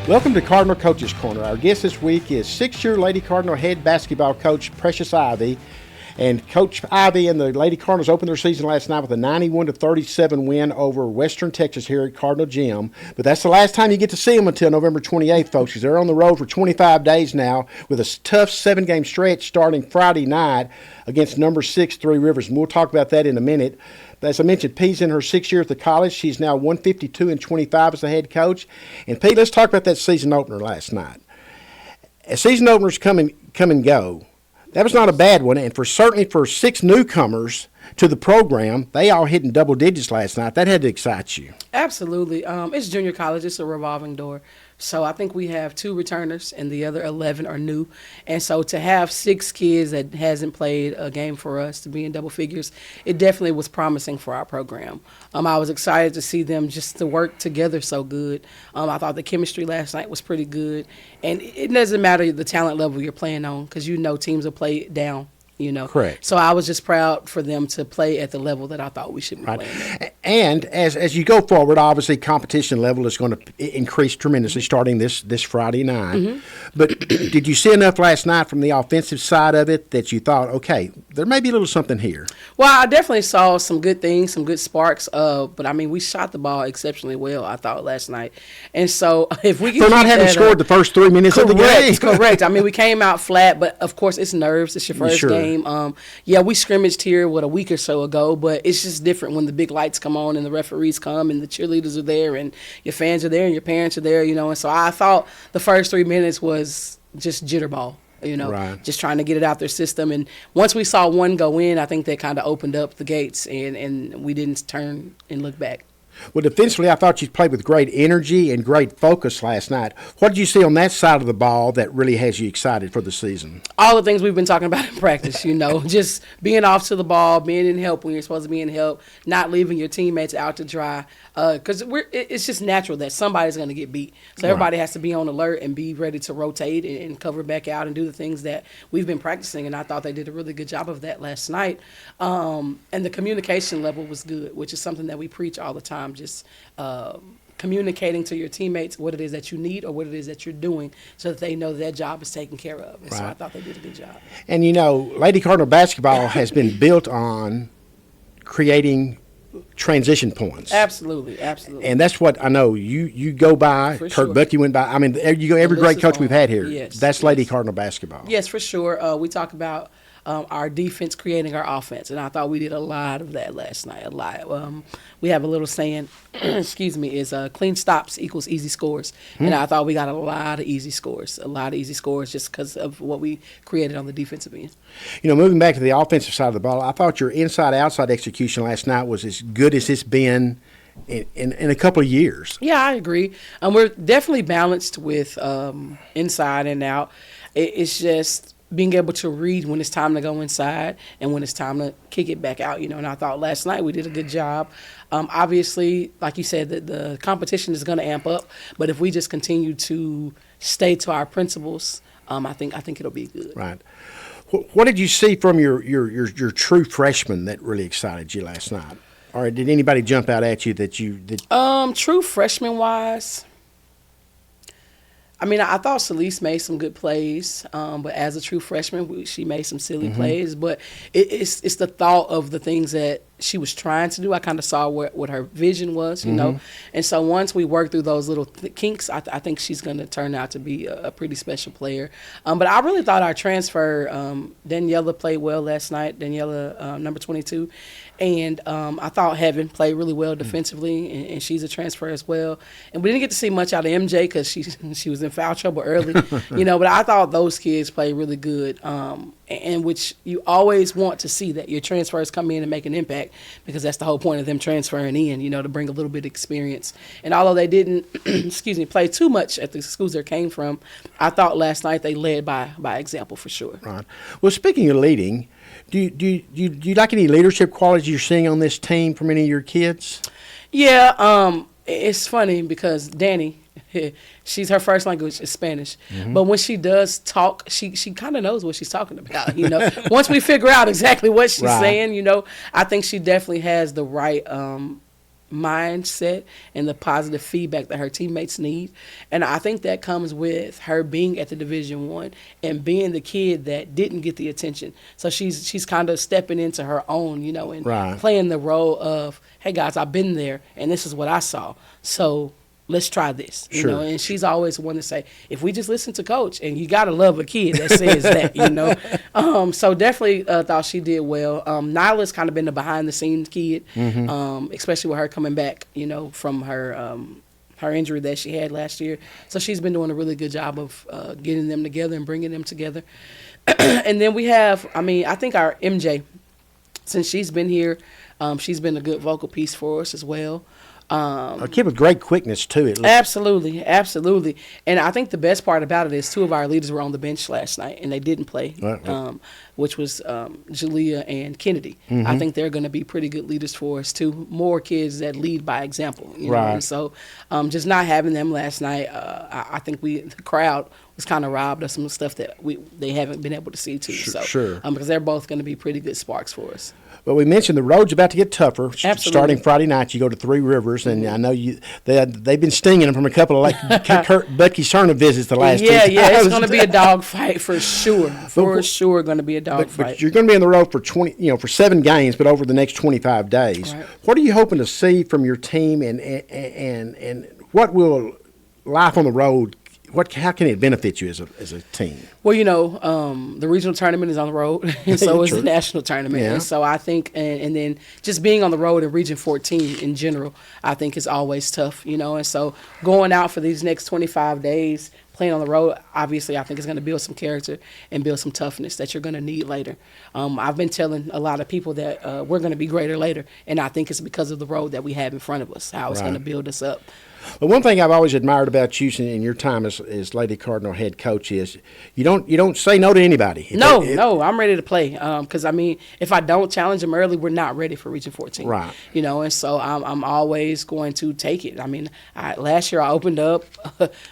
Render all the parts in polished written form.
Welcome to Cardinal Coaches Corner. Our guest this week is six-year Lady Cardinal head basketball coach Precious Ivy. And Coach Ivy and the Lady Cardinals opened their season last night with a 91-37 win over Western Texas here at Cardinal Gym. But that's the last time you get to see them until November 28th, folks, because they're on the road for 25 days now with a tough 7-game stretch starting Friday night against number 6 Three Rivers. And we'll talk about that in a minute. But as I mentioned, P's in her 6th year at the college. She's now 152-25 as the head coach. And P, let's talk about that season opener last night. As season openers come and go, that was not a bad one, and certainly for 6 newcomers to the program, they all hitting double digits last night. That had to excite you. Absolutely. It's junior college. It's a revolving door. So I think we have 2 returners, and the other 11 are new. And so to have 6 kids that hasn't played a game for us to be in double figures, it definitely was promising for our program. I was excited to see them just to work together so good. I thought the chemistry last night was pretty good. And it doesn't matter the talent level you're playing on, because you know teams will play down. Correct. So I was just proud for them to play at the level that I thought we should be playing at. And as you go forward, obviously competition level is going to increase tremendously starting this Friday night. Mm-hmm. But did you see enough last night from the offensive side of it that you thought, okay, there may be a little something here? Well, I definitely saw some good things, some good sparks. But I mean, we shot the ball exceptionally well, I thought, last night. And so if we can for not having scored the first 3 minutes of the game. Correct. I mean, we came out flat, but of course it's nerves. It's your first game. Yeah, we scrimmaged here a week or so ago, but it's just different when the big lights come on and the referees come and the cheerleaders are there and your fans are there and your parents are there, And so I thought the first 3 minutes was just jitterball, right. Just trying to get it out their system. And once we saw one go in, I think that kind of opened up the gates and we didn't turn and look back. Well, defensively, I thought you played with great energy and great focus last night. What did you see on that side of the ball that really has you excited for the season? All the things we've been talking about in practice, just being off to the ball, being in help when you're supposed to be in help, not leaving your teammates out to dry. Because it's just natural that somebody's going to get beat. So everybody has to be on alert and be ready to rotate and cover back out and do the things that we've been practicing. And I thought they did a really good job of that last night. And the communication level was good, which is something that we preach all the time. Just communicating to your teammates what it is that you need or what it is that you're doing so that they know that job is taken care of. And so I thought they did a good job. And, Lady Cardinal basketball has been built on creating transition points. Absolutely. And that's what I know you go by. For Kurt sure. Bucky went by. I mean, every great coach we've had here. Yes. That's Lady Cardinal basketball. Yes, for sure. We talk about our defense creating our offense, and I thought we did a lot of that last night. A lot. We have a little saying, excuse me, is clean stops equals easy scores, and I thought we got a lot of easy scores, just because of what we created on the defensive end. Moving back to the offensive side of the ball, I thought your inside-outside execution last night was as good as it's been in a couple of years. Yeah, I agree. We're definitely balanced with inside and out. It's just being able to read when it's time to go inside and when it's time to kick it back out, and I thought last night we did a good job. Obviously, like you said, the competition is going to amp up, but if we just continue to stay to our principles, I think it'll be good. Right. What did you see from your true freshman that really excited you last night? Or did anybody jump out at you that you did? True freshman-wise, I mean, I thought Celeste made some good plays, but as a true freshman, she made some silly plays. But it's the thought of the things that she was trying to do. I kind of saw what her vision was, know. And so once we work through those little kinks, I think she's going to turn out to be a pretty special player. But I really thought our transfer, Daniela played well last night, Daniela, number 22. And I thought Heaven played really well defensively, and she's a transfer as well. And we didn't get to see much out of MJ because she was in foul trouble early, But I thought those kids played really good, and which you always want to see that your transfers come in and make an impact because that's the whole point of them transferring in, to bring a little bit of experience. And although they didn't, play too much at the schools they came from, I thought last night they led by example for sure. Right. Well, speaking of leading, do you like any leadership qualities you're seeing on this team from any of your kids? Yeah, it's funny because Danny, she's her first language is Spanish, but when she does talk, she kind of knows what she's talking about. Once we figure out exactly what she's saying, I think she definitely has the right mindset and the positive feedback that her teammates need. And I think that comes with her being at the Division I and being the kid that didn't get the attention. So she's kind of stepping into her own, and Right. playing the role of, hey guys, I've been there and this is what I saw. So let's try this, Sure. and she's always one to say, if we just listen to coach, and you got to love a kid that says that, So definitely thought she did well. Nyla's kind of been the behind the scenes kid, especially with her coming back, from her injury that she had last year. So she's been doing a really good job of getting them together and bringing them together. And then we have, I think our MJ, since she's been here, she's been a good vocal piece for us as well. A kid with great quickness, too. It looks. Absolutely. And I think the best part about it is two of our leaders were on the bench last night, and they didn't play, Right. which was Jalea and Kennedy. I think they're going to be pretty good leaders for us, too. More kids that lead by example. Right. And so just not having them last night, I think the crowd was kind of robbed of some stuff that they haven't been able to see, too. Sure. Because they're both going to be pretty good sparks for us. Well, we mentioned the road's about to get tougher. Absolutely. Starting Friday night, you go to Three Rivers, and I know they've been stinging them from a couple of Bucky Cerna visits the last 2 times. Yeah, it's going to be a dog fight for sure. For sure, going to be a dog fight. But you're going to be on the road for for 7 games, but over the next 25 days. Right. What are you hoping to see from your team, and what will life on the road? How can it benefit you as a team? Well, the regional tournament is on the road, and so is True. the national tournament. Yeah. And so I think, and then just being on the road in Region 14 in general, I think is always tough, And so going out for these next 25 days, playing on the road, obviously I think is going to build some character and build some toughness that you're going to need later. I've been telling a lot of people that we're going to be greater later, and I think it's because of the road that we have in front of us, how it's Right. going to build us up. But one thing I've always admired about you in your time as Lady Cardinal head coach is you don't say no to anybody. No, I'm ready to play. Because if I don't challenge them early, we're not ready for Region 14. Right. And so I'm always going to take it. Last year I opened up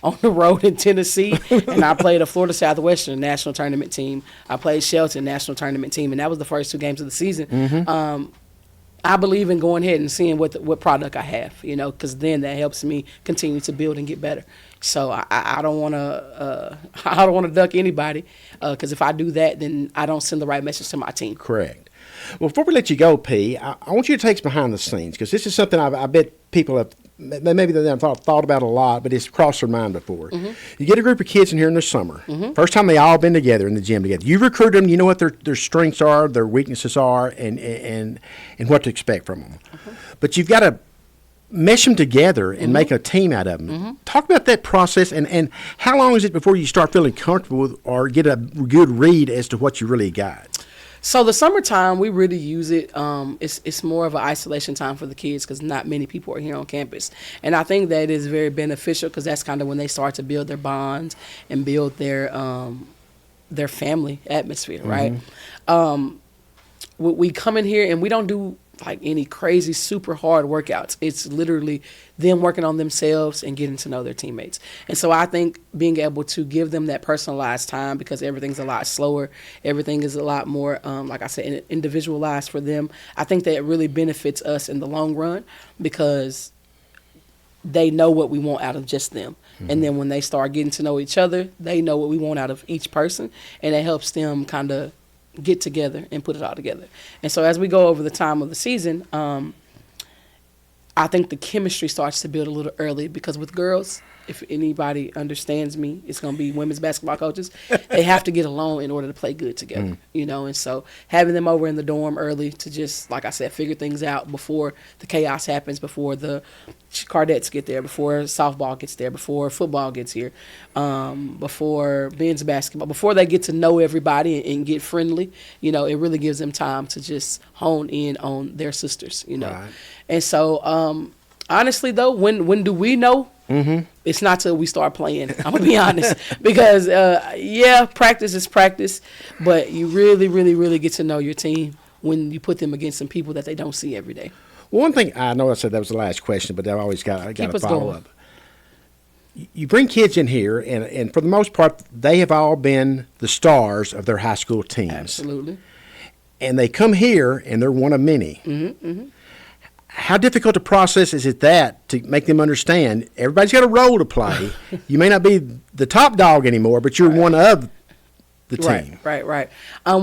on the road in Tennessee, and I played a Florida Southwestern national tournament team. I played Shelton national tournament team, and that was the first 2 games of the season. I believe in going ahead and seeing what product I have, because then that helps me continue to build and get better. So I don't want to duck anybody, because if I do that, then I don't send the right message to my team. Correct. Well, before we let you go, P, I want you to take us behind the scenes, because this is something I bet people have maybe they haven't thought about a lot, but it's crossed their mind before. You get a group of kids in here in the summer. First time they all been together in the gym together. You recruit them. You know what their strengths are, their weaknesses are, and what to expect from them. But you've got to mesh them together and make a team out of them. Talk about that process, and how long is it before you start feeling comfortable with, or get a good read as to what you really got? So the summertime, we really use it. It's more of an isolation time for the kids because not many people are here on campus. And I think that is very beneficial because that's kind of when they start to build their bonds and build their family atmosphere, right? We come in here and we don't do like any crazy super hard workouts. It's literally them working on themselves and getting to know their teammates. And so I think being able to give them that personalized time, because everything's a lot slower, everything is a lot more, like I said, individualized for them. I think that it really benefits us in the long run because they know what we want out of just them. And then when they start getting to know each other, they know what we want out of each person, and it helps them kind of get together and put it all together. And so as we go over the time of the season, I think the chemistry starts to build a little early because with girls, if anybody understands me, it's going to be women's basketball coaches. They have to get along in order to play good together, you know. And so having them over in the dorm early to just, like I said, figure things out before the chaos happens, before the Cardettes get there, before softball gets there, before football gets here, before men's basketball, before they get to know everybody and get friendly, you know, it really gives them time to just hone in on their sisters, you know. Right. And so, honestly, though, when do we know? It's not till we start playing. I'm going to be honest. Because, practice is practice, but you really, really, really get to know your team when you put them against some people that they don't see every day. Well, one thing, I know I said that was the last question, but I've always got to follow going. up. You bring kids in here, and for the most part, they have all been the stars of their high school teams. Absolutely. And they come here, and they're one of many. How difficult a process is it to make them understand everybody's got a role to play? You may not be the top dog anymore, but you're one of the team. Right.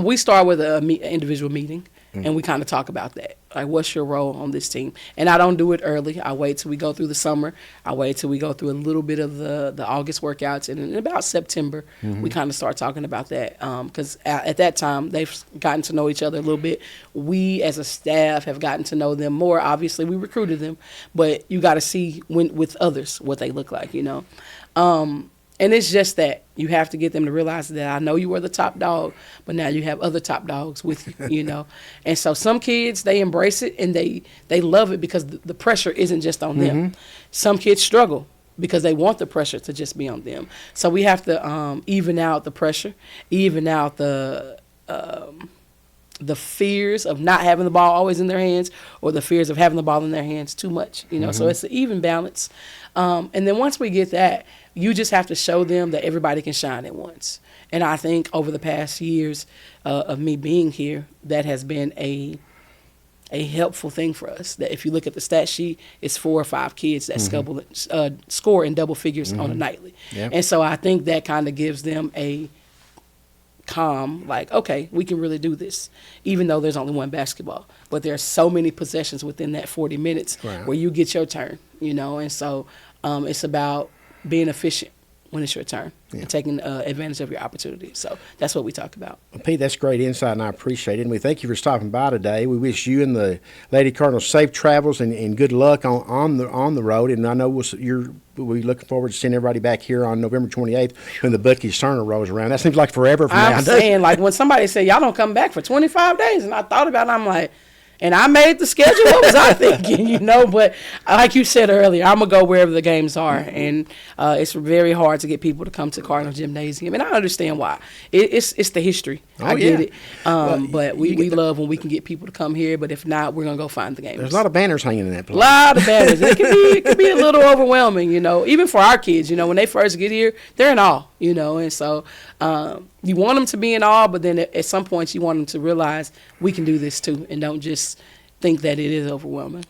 We start with an individual meeting, and we kind of talk about that. Like, what's your role on this team? And I don't do it early. I wait till we go through the summer. I wait till we go through a little bit of the August workouts. And in about September, we kind of start talking about that. Because at that time, they've gotten to know each other a little bit. We, as a staff, have gotten to know them more. Obviously, we recruited them. But you got to see with others what they look like, And it's just that you have to get them to realize that I know you were the top dog, but now you have other top dogs with you, And so some kids, they embrace it and they love it because the pressure isn't just on them. Some kids struggle because they want the pressure to just be on them. So we have to even out the pressure, even out the fears of not having the ball always in their hands or the fears of having the ball in their hands too much, So it's an even balance. And then once we get that, you just have to show them that everybody can shine at once. And I think over the past years of me being here, that has been a helpful thing for us. That if you look at the stat sheet, it's 4 or 5 kids that score in double figures on a nightly. Yep. And so I think that kind of gives them a calm, like, okay, we can really do this, even though there's only one basketball. But there are so many possessions within that 40 minutes where you get your turn, And so it's about being efficient when it's your turn and taking advantage of your opportunity. So that's what we talk about. Well, Pete, that's great insight, and I appreciate it. And we thank you for stopping by today. We wish you and the Lady Cardinals safe travels and good luck on the road. And I know we're looking forward to seeing everybody back here on November 28th when the Buc-ee's Turner rolls around. That seems like forever from now. I'm saying, like, when somebody said, y'all don't come back for 25 days, and I thought about it, I'm like, and I made the schedule. What was I thinking, But like you said earlier, I'm going to go wherever the games are. And it's very hard to get people to come to Cardinal Gymnasium. And I understand why. It's the history. I get it. But we love when we can get people to come here. But if not, we're going to go find the games. There's a lot of banners hanging in that place. A lot of banners. It can be a little overwhelming, Even for our kids, when they first get here, they're in awe, And so you want them to be in awe, but then at some points you want them to realize we can do this too, and don't just think that it is overwhelming.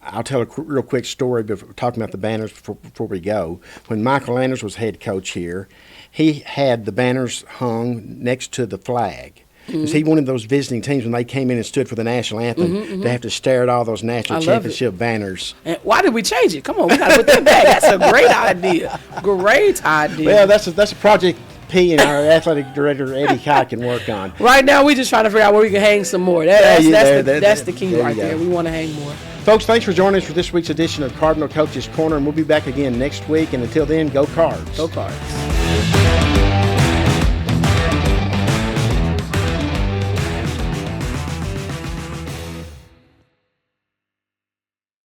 I'll tell a real quick story before talking about the banners before we go. When Michael Anders was head coach here, he had the banners hung next to the flag. Because he wanted those visiting teams, when they came in and stood for the national anthem, to have to stare at all those national championship banners. And why did we change it? Come on, we got to put that back. That's a great idea. Great idea. Well, that's a project P and our athletic director Eddie Kite can work on. Right now, we're just trying to figure out where we can hang some more. That's the key right there. We want to hang more. Folks, thanks for joining us for this week's edition of Cardinal Coach's Corner, and we'll be back again next week. And until then, go Cards. Go Cards.